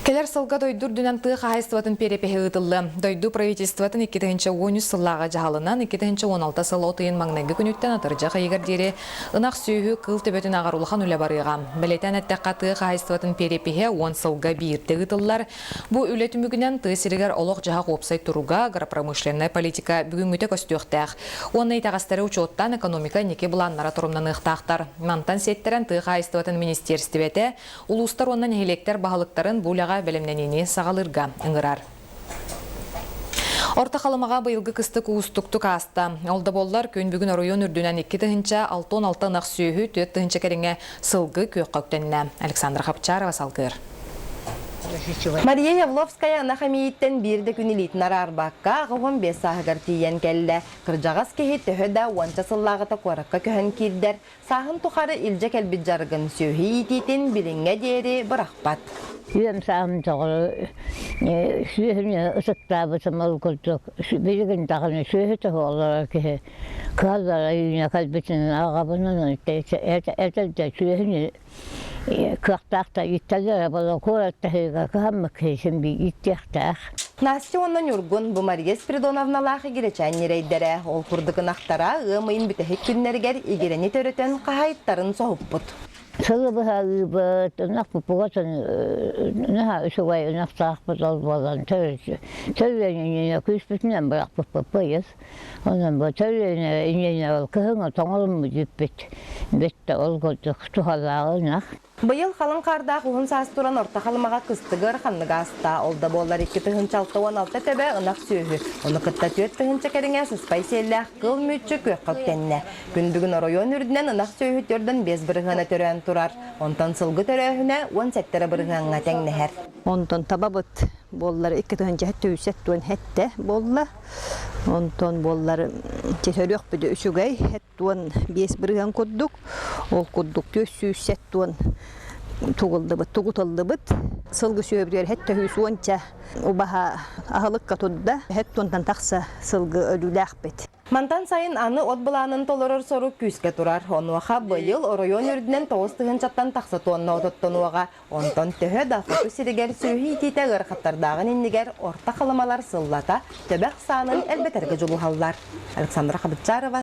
Келер сылга дойдур дүнен тыға хайстыватын перепехе ұтылы. Дойду правительстватын 2013 сыллаға жағалынан 2016 сыл отыйын маңнайғы күніттен атыржаға егердері ынақ сүйі қыл төбетін ағарулыған үлі барыға. Білетен әттәққа тыға хайстыватын перепехе 10 сылга бейірді ұтылылар. Бұл үлетімігінен тысырығар олық жаға қопсай тұруға агропромышленная политика бүгін өте көстіқтәқ. Оны итағастары учеттан экономика неке бұланнара тұрымнан ұқтақтар. Мантан сеттерін тыға хайстыватын министерстібеті, ұлыстар оннан електер бағылықтарын бұлаға белемненini сағалырға ыңырар. Орта қалымаға бұйылғы кысты куыстукту каста. Олда боллар көн бүгін оройон үрдінен 2-тігінші 6-16 нақ сүйі 4-тігінші керіңе сылғы көк қауктеніне. Александра Хапчарова салғыр. Мария Явловская нахамииттен бирде күнилитін арарбаққа 15 сағығыр тиен келді. Кыржағас кехи төхөді уанча сыллағыта қораққа көхін кирдер. Сағын тұқары илже кәлбіт жарғын сүйі ететін біліңе дері бұрақпат. Yüzüm sağım çoğulu, sühünü ısıttağımızım ol kurduk. Bir gün dağını sühü çoğu olarak ki, kağızlara yüzüne kalbisinin ağabının ertelde sühünü kıqtaqta yitteler bala koratta hıga kıhamı kıyışın bir yittiyaqtaq. Настя оннан юргун bu Мария Спиридоновна лахы гиречен нерейдері. Ол курдыгын ақтара ымайын бүтәхет күннергер игерені төретін қағайттарын соғыппыт. Sılı bu halı nak bu poğaçan ne ha şu vay nak sahip olmadan tövlenin küspütünden bırak papayız. Ondan bu tövlenin inene kıhına tonalım mı cübbet. Bette olgodu tuhallağı nak. Быйыл халын қардақ ұғын састыран орта қалымаға кыстығыр қанныға аста. Олда болар 2-16 төбе ұнақ сүйі. Оны қытта 4 керіңе сұспай селләқ қыл мүтчі көк қауктенне. Күндігін оройон үрдінен ұнақ сүйі төрдің 5 бірғына төрен тұрар. Онтан сылғы төрөхіне 10 сәттері бірғаңа тәңнехер. Ondan tababıt bollar 2-3 hette bolla. Ondan bollar çeşörük bir de üçügey hettuan 5 birgen kudduk. Ol kudduk 400 tuğutuldu bit. Sılgı söybüler hette hüsüonça ubaha ahılıkka tudda. Hettuandan taqsa sılgı ölülək bit. Мантан сайын аны от бұланын толырыр сору күске тұрар. Онуаға бұйыл оройон үрдінен 9 чаттан тақсы туанна отыттонуаға. Онтан төхі да фоту сирігер сүйі итеті ғырқаттардағын иннігер орта қалымалар сыллата төбәқ санын әлбетәргі жұлу халлар. Александра Хабытчарова.